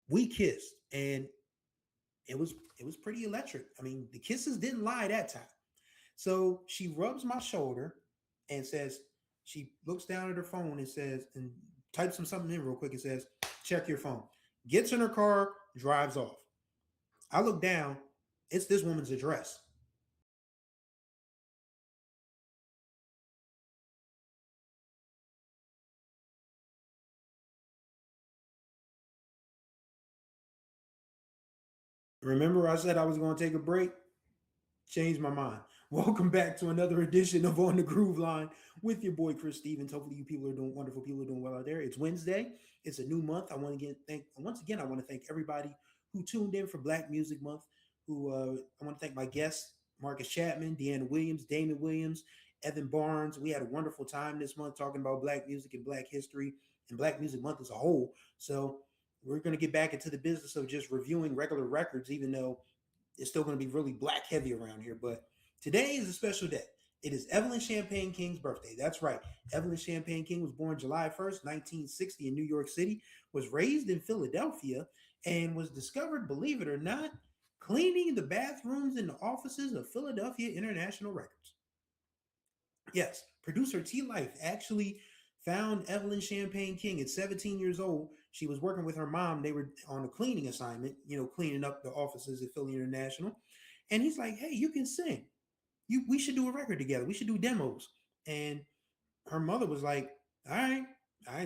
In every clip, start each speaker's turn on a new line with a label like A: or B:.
A: We kissed, and it was pretty electric. I mean, the kisses didn't lie that time. So she rubs my shoulder and says, she looks down at her phone and says, and types something in real quick and says, check your phone. Gets in her car, drives off. I look down, it's this woman's address. Remember, I said I was going to take a break? Changed my mind. Welcome back to another edition of On the Groove Line with your boy Chris Stevens. Hopefully, you people are doing wonderful. People are doing well out there. It's Wednesday. It's a new month. I want to get thank once again. I want to thank everybody who tuned in for Black Music Month. Who I want to thank my guests: Marcus Chapman, Deanna Williams, Damon Williams, Evan Barnes. We had a wonderful time this month talking about Black music and Black history and Black Music Month as a whole. So we're going to get back into the business of just reviewing regular records, even though it's still going to be really black heavy around here. But today is a special day. It is Evelyn Champagne King's birthday. That's right. Evelyn Champagne King was born July 1st, 1960 in New York City, was raised in Philadelphia, and was discovered, believe it or not, cleaning the bathrooms in the offices of Philadelphia International Records. Yes, producer T Life actually found Evelyn Champagne King at 17 years old. She was working with her mom. They were on a cleaning assignment, cleaning up the offices at Philly International. And he's like, "Hey, you can sing. We should do a record together. We should do demos." And her mother was like, all right,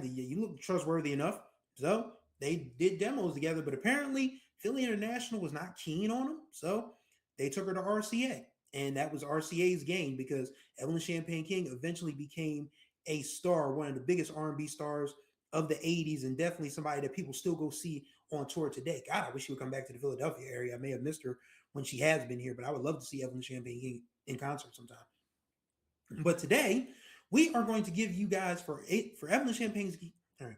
A: you look trustworthy enough. So they did demos together, but apparently Philly International was not keen on them. So they took her to RCA. And that was RCA's gain because Evelyn Champagne King eventually became a star, one of the biggest R&B stars of the 80s, and definitely somebody that people still go see on tour today. God, I wish she would come back to the Philadelphia area. I may have missed her when she has been here, but I would love to see Evelyn Champagne King in concert sometime. But today, we are going to give you guys for Evelyn Champagne's. All right.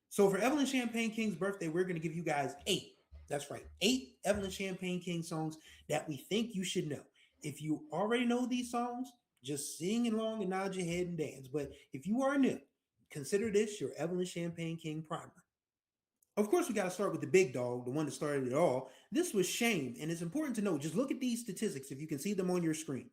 A: So for Evelyn Champagne King's birthday, we're going to give you guys eight. That's right, eight Evelyn Champagne King songs that we think you should know. If you already know these songs, just sing along and nod your head and dance. But if you are new, consider this your Evelyn Champagne King primer. Of course, we got to start with the big dog, the one that started it all. This was Shame, and it's important to know. Just look at these statistics if you can see them on your screen.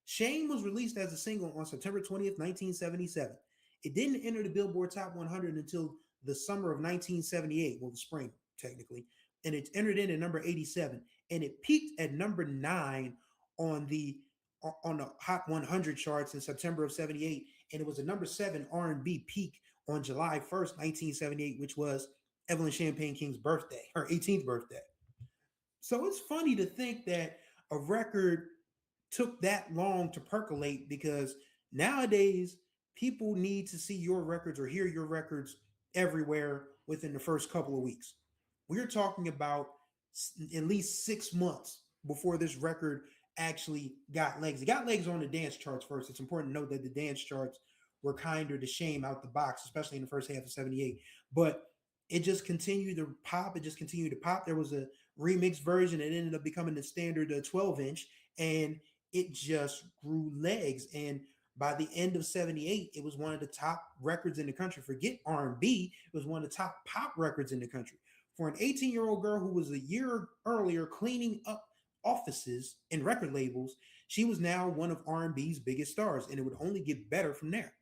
A: Shame was released as a single on September 20th, 1977. It didn't enter the Billboard Top 100 until the summer of 1978, well, the spring, technically, and it entered in at number 87, and it peaked at number 9 on the Hot 100 charts in September of 78, and it was a number 7 R&B peak on July 1st, 1978, which was Evelyn Champagne King's birthday, her 18th birthday. So it's funny to think that a record took that long to percolate because nowadays people need to see your records or hear your records everywhere within the first couple of weeks. We're talking about at least 6 months before this record actually got legs. It got legs on the dance charts first. It's important to note that the dance charts were kinder to Shame out the box, especially in the first half of 78. But it just continued to pop. It just continued to pop. There was a remix version. It ended up becoming the standard 12-inch, and it just grew legs. And by the end of 78, it was one of the top records in the country. Forget R&B, it was one of the top pop records in the country. For an 18-year-old girl who was a year earlier cleaning up offices and record labels, she was now one of R&B's biggest stars, and it would only get better from there.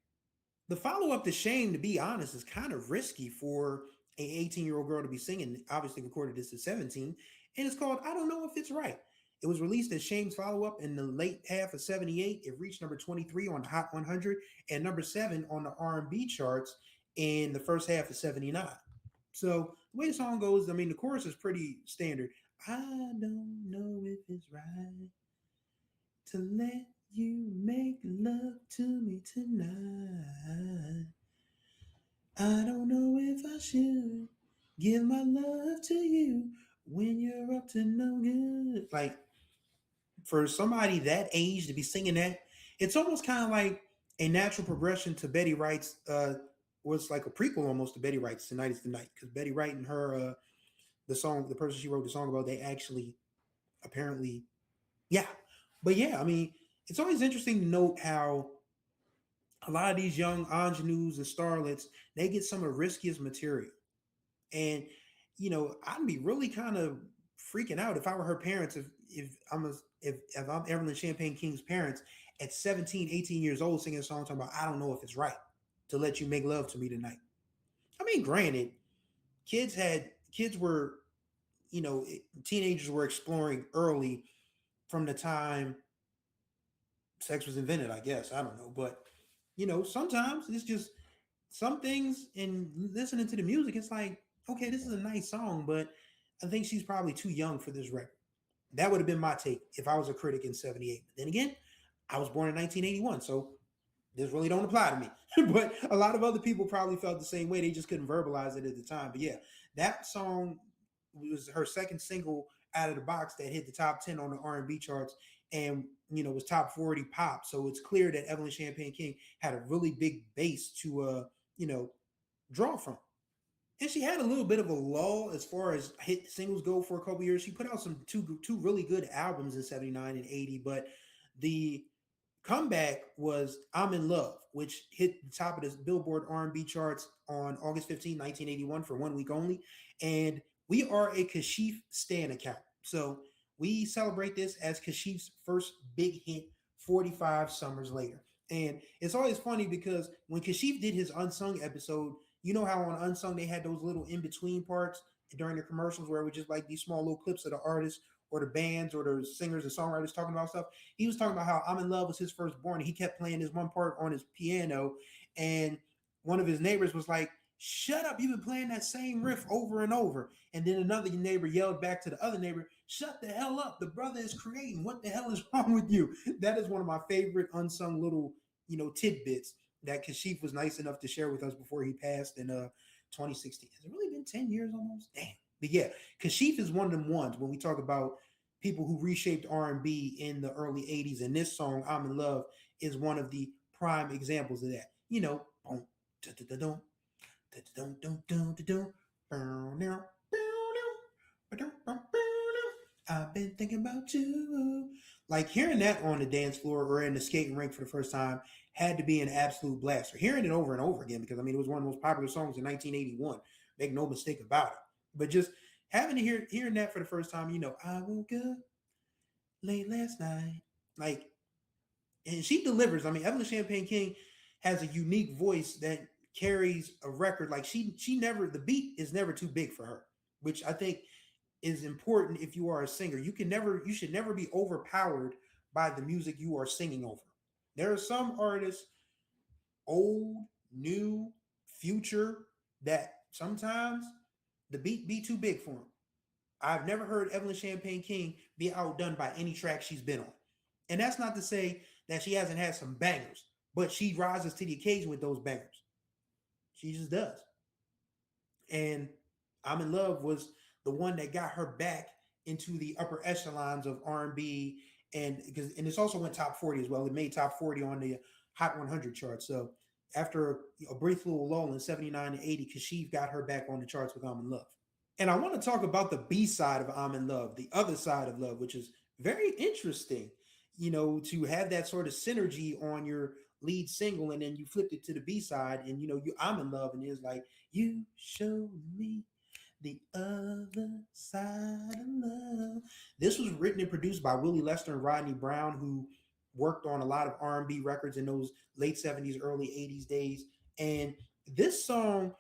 A: The follow-up to Shame, to be honest, is kind of risky for a 18-year-old girl to be singing. Obviously recorded this at 17, and it's called I Don't Know If It's Right. It was released as Shame's follow-up in the late half of 78. It reached number 23 on the Hot 100 and number 7 on the R&B charts in the first half of 79. So the way the song goes, I mean, the chorus is pretty standard. I don't know if it's right to let you make love to me tonight. I don't know if I should give my love to you when you're up to no good. Like, for somebody that age to be singing that, it's almost kind of like a natural progression to Betty Wright's. Was like a prequel almost to Betty Wright's "Tonight Is the Night" because Betty Wright and her, the song, the person she wrote the song about, they actually apparently, yeah. But yeah, I mean, it's always interesting to note how a lot of these young ingenues and starlets, they get some of the riskiest material. And I'd be really kind of freaking out if I were her parents. If I'm Evelyn Champagne King's parents at 17, 18 years old, singing a song talking about I don't know if it's right to let you make love to me tonight. I mean, granted, kids were teenagers were exploring early from the time sex was invented. I guess I don't know, but sometimes it's just some things in listening to the music. It's like, okay, this is a nice song, but I think she's probably too young for this record. That would have been my take if I was a critic in '78. But then again, I was born in 1981, so this really don't apply to me. But a lot of other people probably felt the same way. They just couldn't verbalize it at the time. But yeah, that song was her second single out of the box that hit the top 10 on the R&B charts, and was top 40 pop. So it's clear that Evelyn Champagne King had a really big base to you know draw from. And she had a little bit of a lull as far as hit singles go for a couple years. She put out some two really good albums in '79 and '80, but the comeback was I'm in Love, which hit the top of the Billboard R&B charts on August 15, 1981 for 1 week only. And we are a Kashif Stan account. So we celebrate this as Kashif's first big hit 45 summers later. And it's always funny because when Kashif did his Unsung episode, you know how on Unsung they had those little in between parts during the commercials where it was just like these small little clips of the artists or the bands or the singers and songwriters talking about stuff. He was talking about how I'm in Love was his firstborn. He kept playing this one part on his piano, and one of his neighbors was like, "Shut up, you've been playing that same riff over and over." And then another neighbor yelled back to the other neighbor, "Shut the hell up, the brother is creating. What the hell is wrong with you?" That is one of my favorite unsung little tidbits that Kashif was nice enough to share with us before he passed in 2016. Has it really been 10 years almost? Damn. But yeah, Kashif is one of them ones when we talk about people who reshaped R&B in the early '80s, and this song "I'm in Love" is one of the prime examples of that. Boom, da-da-da-dum, da-da-dum-dum-dum-dum, bow-now, bow-now, I've been thinking about you. Like hearing that on the dance floor or in the skating rink for the first time had to be an absolute blast. Or hearing it over and over again because it was one of the most popular songs in 1981. Make no mistake about it. But just having to hearing that for the first time, I woke up late last night. Like, and she delivers. Evelyn Champagne King has a unique voice that carries a record. Like she never, the beat is never too big for her, which I think is important if you are a singer. You should never be overpowered by the music you are singing over. There are some artists, old, new, future, that sometimes the beat be too big for them. I've never heard Evelyn Champagne King be outdone by any track she's been on. And that's not to say that she hasn't had some bangers, but she rises to the occasion with those bangers. She just does. And I'm in Love was the one that got her back into the upper echelons of R&B, and this also went top 40 as well. It made top 40 on the Hot 100 chart. So after a brief little lull in '79 and '80, Kashif got her back on the charts with I'm in Love. And I want to talk about the B side of I'm in Love, the other side of Love, which is very interesting, to have that sort of synergy on your lead single, and then you flipped it to the B side, and I'm in Love, and it's like, you show me the other side of love. This was written and produced by Willie Lester and Rodney Brown, who worked on a lot of R&B records in those late '70s, early '80s days. And this song,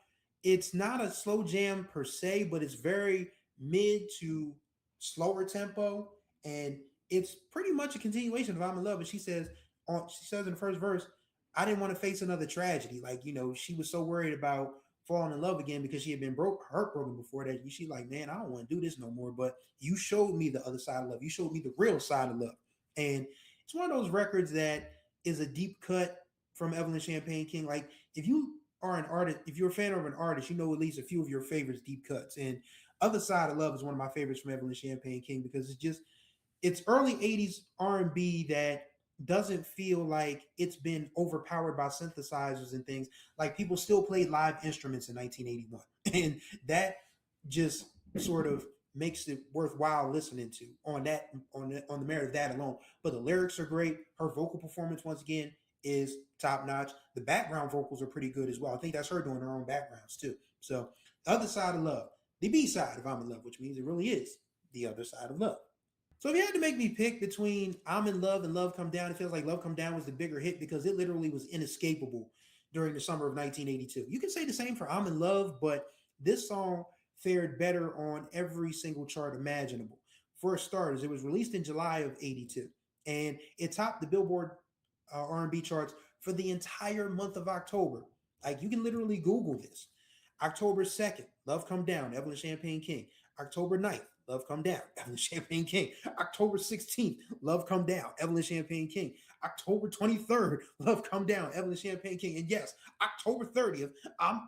A: it's not a slow jam per se, but it's very mid to slower tempo, and it's pretty much a continuation of I'm in Love. And she says in the first verse, "I didn't want to face another tragedy." Like, she was so worried about falling in love again because she had been heartbroken before that. She like, "Man, I don't want to do this no more." But you showed me the other side of love. You showed me the real side of love. And it's one of those records that is a deep cut from Evelyn Champagne King. Like, if you are an artist, if you're a fan of an artist, you know at least a few of your favorites deep cuts. And Other Side of Love is one of my favorites from Evelyn Champagne King because it's early '80s R&B that doesn't feel like it's been overpowered by synthesizers and things. Like, people still played live instruments in 1981, and that just sort of makes it worthwhile listening to on the merit of that alone. But the lyrics are great. Her vocal performance, once again, is top notch. The background vocals are pretty good as well. I think that's her doing her own backgrounds too. So, Other Side of Love, the B side of I'm in Love, which means it really is the other side of love. So if you had to make me pick between I'm in Love and Love Come Down, it feels like Love Come Down was the bigger hit because it literally was inescapable during the summer of 1982. You can say the same for I'm in Love, but this song fared better on every single chart imaginable. For starters, it was released in July of 82 and it topped the Billboard R&B charts for the entire month of October. Like you can literally Google this. October 2nd, Love Come Down, Evelyn Champagne King. October 9th, Love Come Down, Evelyn Champagne King. October 16th, Love Come Down, Evelyn Champagne King. October 23rd, Love Come Down, Evelyn Champagne King. And yes, October 30th,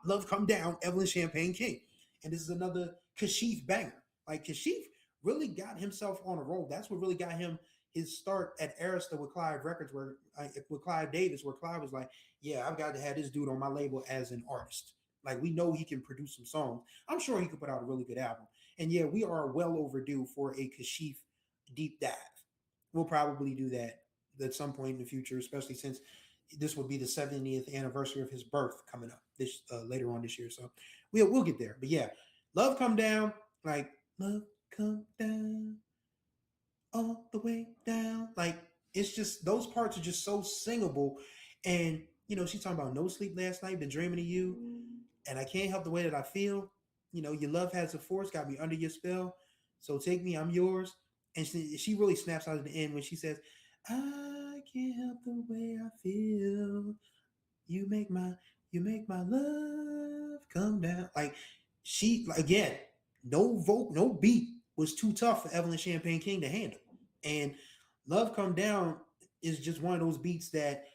A: Love Come Down, Evelyn Champagne King. And this is another Kashif banger. Like Kashif really got himself on a roll. That's what really got him his start at Arista with Clive Records, where with Clive Davis, where Clive was like, "Yeah, I've got to have this dude on my label as an artist. Like we know he can produce some songs. I'm sure he could put out a really good album. And yeah, we are well overdue for a Kashif deep dive. We'll probably do that at some point in the future, especially since this will be the 70th anniversary of his birth coming up this later on this year. So we'll get there. But yeah, Love Come Down, like Love Come Down all the way down. Like it's just those parts are just so singable. And she's talking about no sleep last night, been dreaming of you, and I can't help the way that I feel. Your love has a force, got me under your spell. So take me, I'm yours. And she really snaps out at the end when she says, I can't help the way I feel. You make my you make my love come down. Like she again, no beat was too tough for Evelyn Champagne King to handle. And Love Come Down is just one of those beats that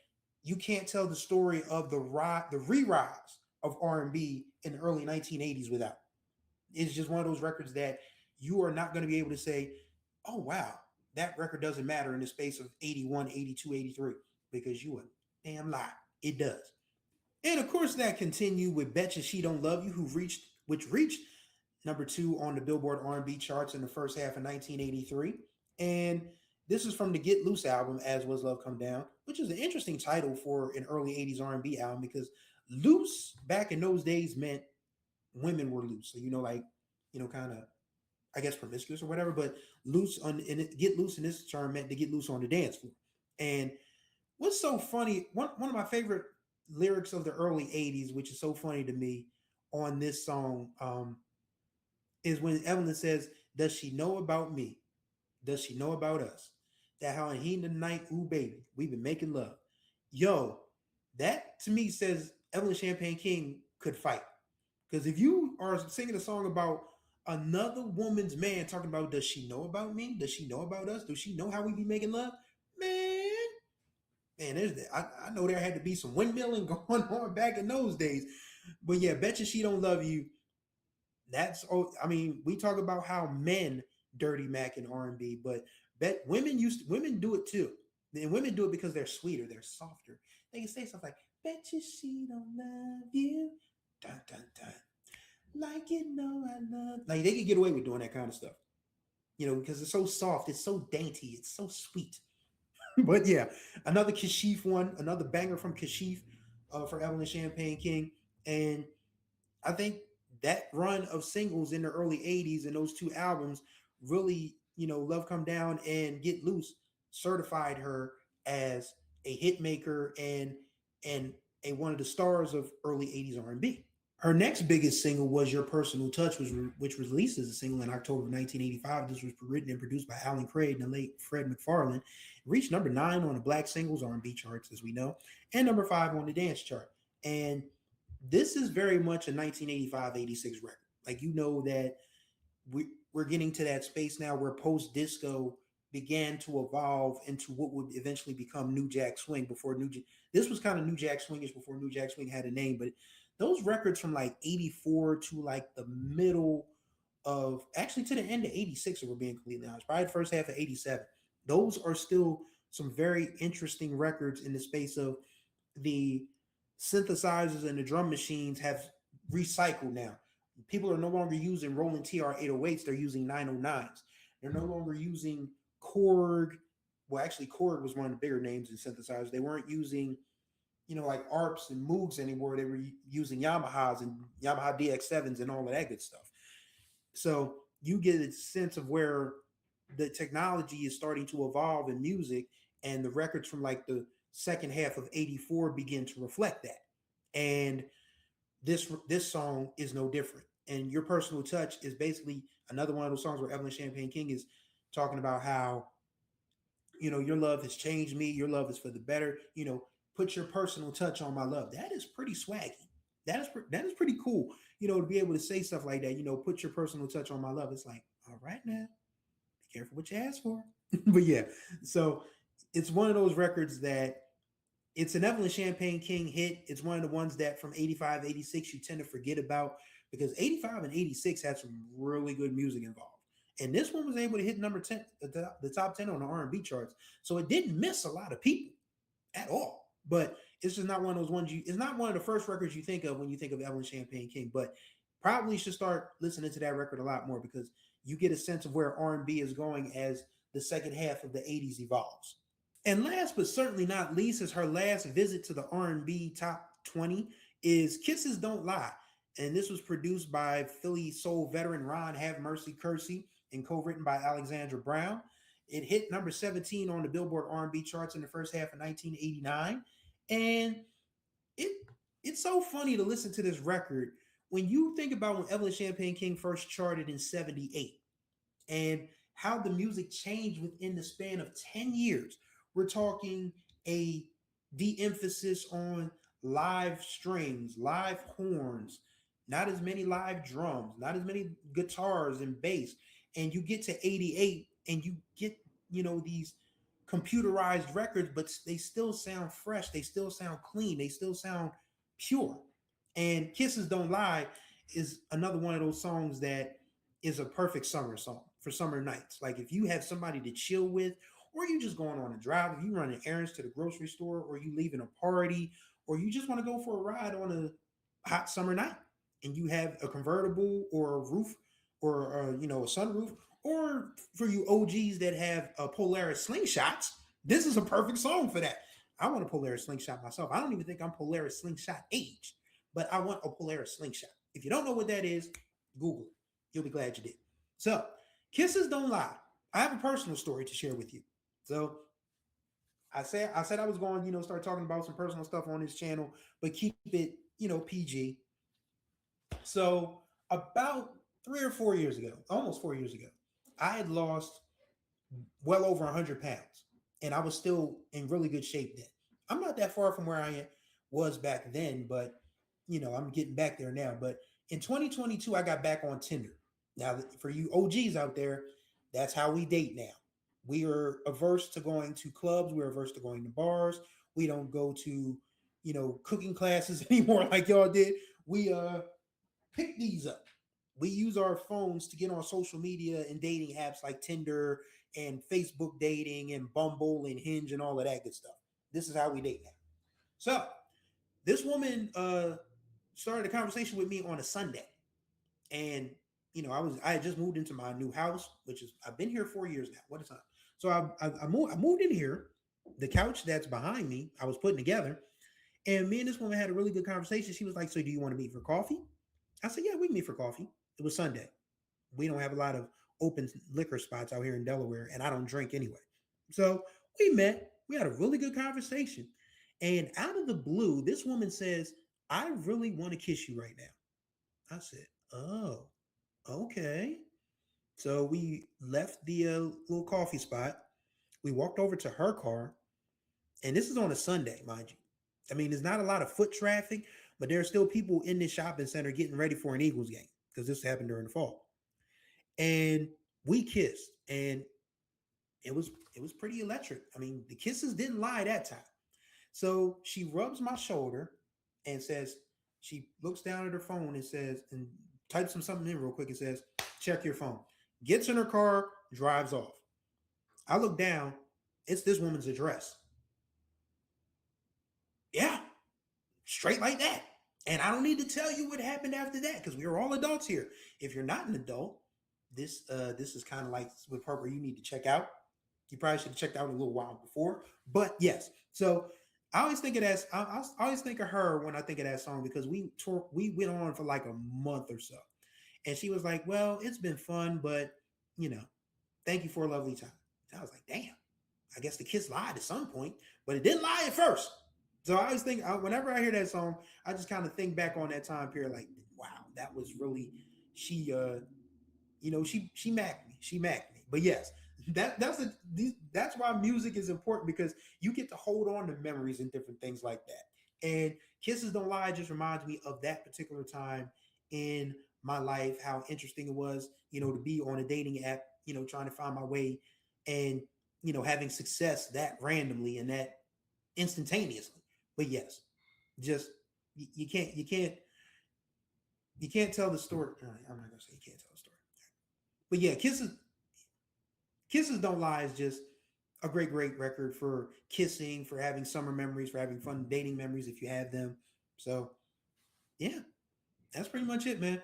A: you can't tell the story of the re-rise of R&B in the early 1980s without. It's just one of those records that you are not going to be able to say, oh wow, that record doesn't matter in the space of 81, 82, 83, because you a damn lie. It does. And of course, that continued with "Betcha She Don't Love You," which reached number 2 on the Billboard R&B charts in the first half of 1983. And this is from the Get Loose album, as was "Love Come Down," which is an interesting title for an early 80s R&B album because loose back in those days meant women were loose. So, kind of, I guess, promiscuous or whatever, but loose get loose in this term meant to get loose on the dance floor. And what's so funny, one of my favorite lyrics of the early 80s, which is so funny to me on this song, is when Evelyn says, does she know about me? Does she know about us? That how in heat in the night, ooh baby, we've been making love. Yo, that to me says Evelyn Champagne King could fight. Because if you are singing a song about another woman's man talking about, does she know about me? Does she know about us? Does she know how we be making love? Man, I know there had to be some windmilling going on back in those days. But yeah, Betcha She Don't Love You. We talk about how men dirty Mac in R&B, but women do it too. And women do it because they're sweeter, they're softer. They can say stuff like, "Betcha she don't love you, dun dun dun, like I love." Like they can get away with doing that kind of stuff, because it's so soft, it's so dainty, it's so sweet. But yeah, another Kashif one, another banger from Kashif for Evelyn Champagne King, and I think that run of singles in the early 80s and those two albums really, Love Come Down and Get Loose certified her as a hit maker and a one of the stars of early 80s R&B. Her next biggest single was Your Personal Touch, which was released as a single in October of 1985. This was written and produced by Alan Craig and the late Fred MacFarlane. It reached number 9 on the Black Singles R&B charts, as we know, and number 5 on the dance chart. And this is very much a 1985-86 record. Like, that we're getting to that space now where post-disco began to evolve into what would eventually become New Jack Swing. This was kind of New Jack Swingish before New Jack Swing had a name, but those records from like 84 to like the middle of, actually to the end of 86, if we're being completely honest, probably the first half of 87, those are still some very interesting records in the space of the synthesizers and the drum machines have recycled now. People are no longer using Roland TR 808s, they're using 909s. They're no longer using Korg. Well, actually, Korg was one of the bigger names in synthesizers. They weren't using, like ARPs and Moogs anymore. They were using Yamahas and Yamaha DX7s and all of that good stuff. So you get a sense of where the technology is starting to evolve in music, and the records from like the second half of '84 begin to reflect that. And this song is no different. And Your Personal Touch is basically another one of those songs where Evelyn Champagne King is talking about how, your love has changed me, your love is for the better, put your personal touch on my love. That is pretty swaggy. That is pretty cool, to be able to say stuff like that, put your personal touch on my love. It's like, all right now, be careful what you ask for. But yeah, so it's one of those records that it's an Evelyn Champagne King hit. It's one of the ones that from 85, 86 you tend to forget about, because 85 and 86 had some really good music involved. And this one was able to hit number 10, the top 10 on the R&B charts. So it didn't miss a lot of people at all. But it's just not one of those ones it's not one of the first records you think of when you think of Evelyn Champagne King, but probably should start listening to that record a lot more, because you get a sense of where R&B is going as the second half of the 80s evolves. And last but certainly not least, is her last visit to the R&B top 20 is Kisses Don't Lie. And this was produced by Philly soul veteran Ron Have Mercy Kersey and co-written by Alexandra Brown. It hit number 17 on the Billboard R&B charts in the first half of 1989. And it it's so funny to listen to this record when you think about when Evelyn Champagne King first charted in 78 and how the music changed within the span of 10 years. We're talking a de-emphasis on live strings, live horns, not as many live drums, not as many guitars and bass. And you get to 88 and you get, these computerized records, but they still sound fresh. They still sound clean. They still sound pure. And Kisses Don't Lie is another one of those songs that is a perfect summer song for summer nights. Like if you have somebody to chill with, or you just going on a drive, if you running errands to the grocery store, or you leaving a party, or you just want to go for a ride on a hot summer night, and you have a convertible or a roof or a sunroof, or for you OGs that have a Polaris slingshots, this is a perfect song for that. I want a Polaris slingshot myself. I don't even think I'm Polaris slingshot age, but I want a Polaris slingshot. If you don't know what that is, Google it. You'll be glad you did. So, Kisses Don't Lie. I have a personal story to share with you. So, I said I was going, start talking about some personal stuff on this channel, but keep it, PG. So, about 3 or 4 years ago, almost 4 years ago, I had lost well over 100 pounds, and I was still in really good shape then. I'm not that far from where I was back then, but I'm getting back there now. But in 2022, I got back on Tinder. Now, for you OGs out there, that's how we date now. We are averse to going to clubs. We're averse to going to bars. We don't go to, cooking classes anymore like y'all did. We pick these up. We use our phones to get on social media and dating apps like Tinder and Facebook dating and Bumble and Hinge and all of that good stuff. This is how we date now. So this woman started a conversation with me on a Sunday, and I had just moved into my new house, which is I've been here 4 years now. What is time? So I moved in here. The couch that's behind me, I was putting together, and me and this woman had a really good conversation. She was like, "So do you want to meet for coffee?" I said, "Yeah, we can meet for coffee." It was Sunday. We don't have a lot of open liquor spots out here in Delaware, and I don't drink anyway. So we met. We had a really good conversation. And out of the blue, this woman says, "I really want to kiss you right now." I said, "Oh, okay." So we left the little coffee spot. We walked over to her car. And this is on a Sunday, mind you. I mean, there's not a lot of foot traffic, but there are still people in this shopping center getting ready for an Eagles game, because this happened during the fall. And we kissed, and it was pretty electric. I mean, the kisses didn't lie that time. So she rubs my shoulder and says, she looks down at her phone and says, and types something in real quick and says, "Check your phone." Gets in her car, drives off. I look down, it's this woman's address. Yeah, straight like that. And I don't need to tell you what happened after that, because we are all adults here. If you're not an adult, this is kind of like with her where you need to check out. You probably should have checked out a little while before. But yes, so I always think of that. I always think of her when I think of that song, because we went on for like a month or so, And she was like, well, it's been fun, but you know, thank you for a lovely time. And I was like, damn, I guess the kiss lied at some point, but it didn't lie at first. So I always think, whenever I hear that song, I just kind of think back on that time period, like, wow, that was really she. She macked me. She macked me. But yes, that's why music is important because you get to hold on to memories and different things like that. And Kisses Don't Lie just reminds me of that particular time in my life, how interesting it was, to be on a dating app, trying to find my way and having success that randomly and that instantaneously. But yes, just you can't tell the story. I'm not gonna say you can't tell the story. But yeah, Kisses Don't Lie is just a great record for kissing, for having summer memories, for having fun dating memories if you have them. So yeah, that's pretty much it, man.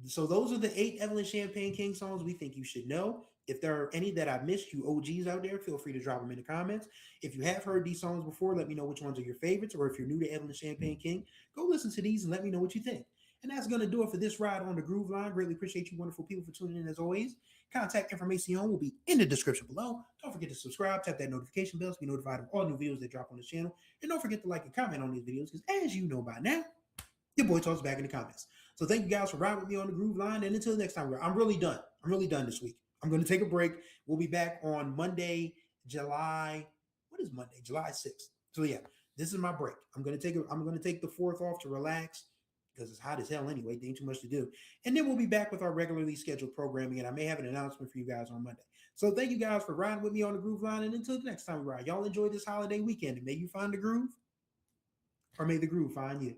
A: So those are the 8 Evelyn Champagne King songs we think you should know. If there are any that I missed, you OGs out there, feel free to drop them in the comments. If you have heard these songs before, let me know which ones are your favorites. Or if you're new to Evelyn Champagne King, go listen to these and let me know what you think. And that's going to do it for this ride on the Groove Line. Greatly appreciate you, wonderful people, for tuning in as always. Contact information will be in the description below. Don't forget to subscribe, tap that notification bell to be notified of all new videos that drop on this channel. And don't forget to like and comment on these videos because, as you know by now, your boy talks back in the comments. So thank you guys for riding with me on the Groove Line. And until next time, I'm really done. I'm really done this week. I'm going to take a break. We'll be back on Monday, July. What is Monday? July 6th. So yeah, this is my break. I'm going to take the 4th off to relax because it's hot as hell anyway. There ain't too much to do. And then we'll be back with our regularly scheduled programming. And I may have an announcement for you guys on Monday. So thank you guys for riding with me on the Groove Line. And until the next time we ride, y'all enjoy this holiday weekend. And may you find the groove, or may the groove find you.